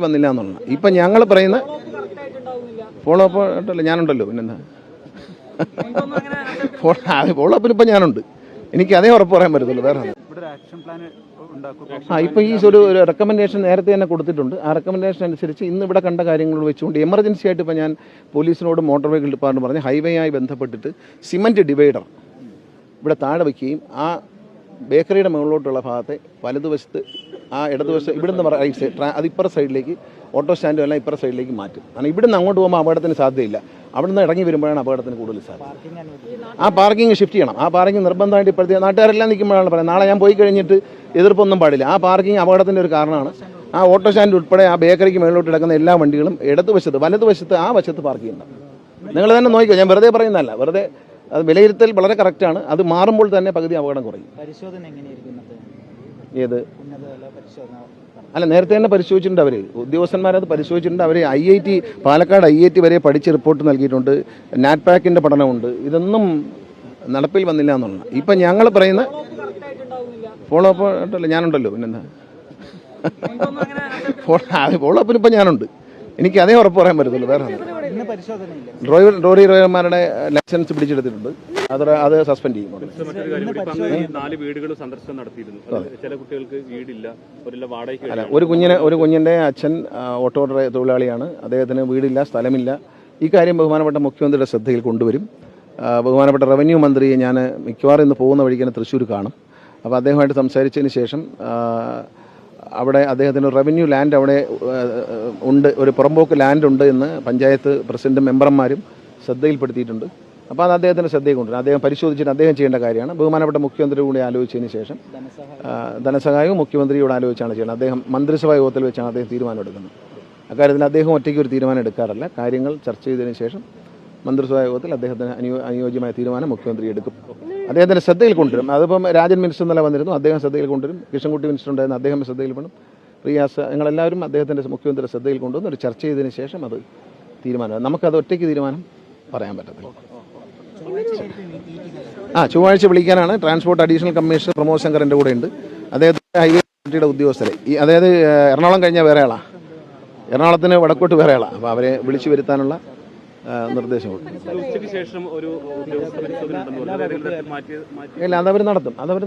വന്നില്ല എന്നുള്ള ഇപ്പം ഞങ്ങൾ പറയുന്ന ഫോളോ അപ്പ് ആയിട്ടല്ല ഞാനുണ്ടല്ലോ പിന്നെന്താ ഫോളോ അപ്പിന് ഇപ്പം ഞാനുണ്ട്. എനിക്ക് അതേ ഉറപ്പ് പറയാൻ പറ്റത്തുള്ളൂ. വേറെ ഇപ്പം ഈ ഒരു റെക്കമെൻഡേഷൻ നേരത്തെ തന്നെ കൊടുത്തിട്ടുണ്ട്. ആ റെക്കമെൻഡേഷൻ അനുസരിച്ച് ഇന്ന് ഇവിടെ കണ്ട കാര്യങ്ങൾ വെച്ചുകൊണ്ട് എമർജൻസി ആയിട്ട് ഇപ്പം ഞാൻ പോലീസിനോട് മോട്ടോർ വെഹിക്കിൾ ഡിപ്പാർട്ട്മെന്റ് പറഞ്ഞ് ഹൈവേയായി ബന്ധപ്പെട്ടിട്ട് സിമൻറ്റ് ഡിവൈഡർ ഇവിടെ താഴെ വയ്ക്കുകയും ആ ബേക്കറിയുടെ മുകളിലോട്ടുള്ള ഭാഗത്തെ വലതുവശത്ത് ആ ഇടതുവശം ഇവിടുന്ന് റൈറ്റ് സൈഡ് അത് ഇപ്പുറ സൈഡിലേക്ക് ഓട്ടോ സ്റ്റാൻഡും എല്ലാം ഇപ്പുറ സൈഡിലേക്ക് മാറ്റും. കാരണം ഇവിടുന്ന് അങ്ങോട്ട് പോകുമ്പോൾ അപകടത്തിന് സാധ്യതയില്ല. അവിടുന്ന് ഇറങ്ങി വരുമ്പോഴാണ് അപകടത്തിന് കൂടുതൽ സാധ്യത. ആ പാർക്കിംഗ് ഷിഫ്റ്റ് ചെയ്യണം. ആ പാർക്കിംഗ് നിർബന്ധമായിട്ട് ഇപ്പോഴത്തെ നാട്ടുകാരെല്ലാം നിൽക്കുമ്പോഴാണ് പറയുന്നത് നാളെ ഞാൻ പോയി കഴിഞ്ഞിട്ട് എതിർപ്പൊന്നും പാടില്ല. ആ പാർക്കിംഗ് അപകടത്തിൻ്റെ ഒരു കാരണമാണ്. ആ ഓട്ടോ സ്റ്റാൻഡ് ഉൾപ്പെടെ ആ ബേക്കറിക്ക് മുകളിലോട്ട് കിടക്കുന്ന എല്ലാ വണ്ടികളും ഇടതുവശത്ത് വലതുവശത്ത് ആ വശത്ത് പാർക്ക് ചെയ്യണം. നിങ്ങൾ തന്നെ നോക്കിക്കോ, ഞാൻ വെറുതെ പറയുന്നതല്ല. വെറുതെ അത് വിലയിരുത്തൽ വളരെ കറക്റ്റാണ്. അത് മാറുമ്പോൾ തന്നെ പകുതി അപകടം കുറയും. ഏത് അല്ല നേരത്തെ തന്നെ പരിശോധിച്ചിട്ടുണ്ട്. അവർ ഉദ്യോഗസ്ഥന്മാരത് പരിശോധിച്ചിട്ടുണ്ട്. അവർ IIT പാലക്കാട് IIT വരെ പഠിച്ച് റിപ്പോർട്ട് നൽകിയിട്ടുണ്ട്. നാറ്റ്പാക്കിൻ്റെ പഠനമുണ്ട്. ഇതൊന്നും നടപ്പിൽ വന്നില്ല എന്നുള്ള ഇപ്പം ഞങ്ങൾ പറയുന്ന ഫോളോ അപ്പ് ആയിട്ടല്ല ഞാനുണ്ടല്ലോ പിന്നെന്താ ഫോളോ അപ്പിന് ഇപ്പം ഞാനുണ്ട്. എനിക്ക് അതേ ഉറപ്പ് പറയാൻ പറ്റത്തുള്ളൂ. വേറെ ലോറി ഡ്രൈവർമാരുടെ ലൈസൻസ് പിടിച്ചെടുത്തിട്ടുണ്ട്. അത് സസ്പെൻഡ് ചെയ്യുന്നുണ്ട്. 4 വീടുകൾ സന്ദർശനം നടത്തിയിരുന്നു. ചില കുട്ടികൾക്ക് വീടില്ല, അല്ല ഒരു കുഞ്ഞിൻ്റെ അച്ഛൻ ഓട്ടോ തൊഴിലാളിയാണ്. അദ്ദേഹത്തിന് വീടില്ല, സ്ഥലമില്ല. ഈ കാര്യം ബഹുമാനപ്പെട്ട മുഖ്യമന്ത്രിയുടെ ശ്രദ്ധയിൽ കൊണ്ടുവരും. ബഹുമാനപ്പെട്ട റവന്യൂ മന്ത്രിയെ ഞാൻ മിക്കവാറും ഇന്ന് പോകുന്ന വഴിക്ക് തന്നെ തൃശ്ശൂർ കാണും. അപ്പോൾ അദ്ദേഹമായിട്ട് സംസാരിച്ചതിന് ശേഷം അവിടെ അദ്ദേഹത്തിന് റവന്യൂ ലാൻഡ് അവിടെ ഉണ്ട്, ഒരു പുറമ്പോക്ക് ലാൻഡ് ഉണ്ട് എന്ന് പഞ്ചായത്ത് പ്രസിഡന്റും മെമ്പർമാരും ശ്രദ്ധയിൽപ്പെടുത്തിയിട്ടുണ്ട്. അപ്പോൾ അത് അദ്ദേഹത്തിൻ്റെ ശ്രദ്ധയിൽ കൊണ്ടുവരും. അദ്ദേഹം പരിശോധിച്ചിട്ട് അദ്ദേഹം ചെയ്യേണ്ട കാര്യമാണ്. ബഹുമാനപ്പെട്ട മുഖ്യമന്ത്രിയോട് കൂടി ആലോചിച്ചതിന് ശേഷം ധനസഹായവും മുഖ്യമന്ത്രിയോട് ആലോചിച്ചാണ് ചെയ്യുന്നത്. അദ്ദേഹം മന്ത്രിസഭാ യോഗത്തിൽ വെച്ചാണ് അദ്ദേഹം തീരുമാനമെടുക്കുന്നത്. അക്കാര്യത്തിൽ അദ്ദേഹം ഒറ്റയ്ക്ക് ഒരു തീരുമാനം എടുക്കാറില്ല. കാര്യങ്ങൾ ചർച്ച ചെയ്തതിന് ശേഷം മന്ത്രിസഭാ യോഗത്തിൽ അദ്ദേഹത്തിന് അനുയോജ്യമായ തീരുമാനം മുഖ്യമന്ത്രി എടുക്കും. അദ്ദേഹത്തിൻ്റെ ശ്രദ്ധയിൽ കൊണ്ടുവരും. അതിപ്പം രാജൻ മിനിസ്റ്റർ ഇന്നലെ വന്നിരുന്നു, അദ്ദേഹം ശ്രദ്ധയിൽ കൊണ്ടുവരും. കൃഷ്ണൻകുട്ടി മിനിസ്റ്റർ ഉണ്ടായിരുന്നു, അദ്ദേഹം ശ്രദ്ധയിൽ പെടും. റിയാസ് ഞങ്ങളെല്ലാവരും അദ്ദേഹത്തിൻ്റെ മുഖ്യമന്ത്രിയുടെ ശ്രദ്ധയിൽ കൊണ്ടുവന്ന് ഒരു ചർച്ച ചെയ്തതിന് ശേഷം അത് തീരുമാനം. നമുക്കത് ഒറ്റയ്ക്ക് തീരുമാനം പറയാൻ പറ്റത്തില്ല. ചൊവ്വാഴ്ച വിളിക്കാനാണ്. ട്രാൻസ്പോർട്ട് അഡീഷണൽ കമ്മീഷണർ പ്രമോദ് ശങ്കറിൻ്റെ കൂടെ ഉണ്ട്. അദ്ദേഹത്തിൻ്റെ ഹൈവേ അതോറിറ്റിയുടെ ഉദ്യോഗസ്ഥരെ അതായത് എറണാകുളം കഴിഞ്ഞാൽ വേറെ ആളാണ്, എറണാകുളത്തിന് വടക്കോട്ട് വേറെ ആളാണ്. അപ്പോൾ അവരെ വിളിച്ചു വരുത്താനുള്ള നിർദ്ദേശം ഇല്ല, അതവർ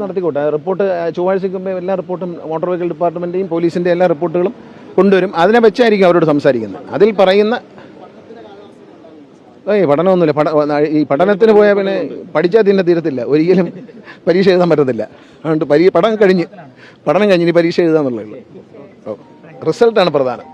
നടത്തിക്കോട്ടെ. റിപ്പോർട്ട് ചൊവ്വാഴ്ചയ്ക്ക് മുമ്പേ എല്ലാ റിപ്പോർട്ടും മോട്ടോർ വെഹിക്കിൾ ഡിപ്പാർട്ട്മെൻറ്റെയും പോലീസിൻ്റെ എല്ലാ റിപ്പോർട്ടുകളും കൊണ്ടുവരും. അതിനെ വെച്ചായിരിക്കും അവരോട് സംസാരിക്കുന്നത്. അതിൽ പറയുന്ന പഠനമൊന്നുമില്ല. ഈ പഠനത്തിന് പോയാൽ പിന്നെ പഠിച്ചാൽ തന്നെ തീരത്തില്ല. ഒരിക്കലും പരീക്ഷ എഴുതാൻ പറ്റത്തില്ല. അതുകൊണ്ട് പഠനം കഴിഞ്ഞ് ഇനി പരീക്ഷ എഴുതാന്നുള്ളൂ. റിസൾട്ടാണ് പ്രധാനം.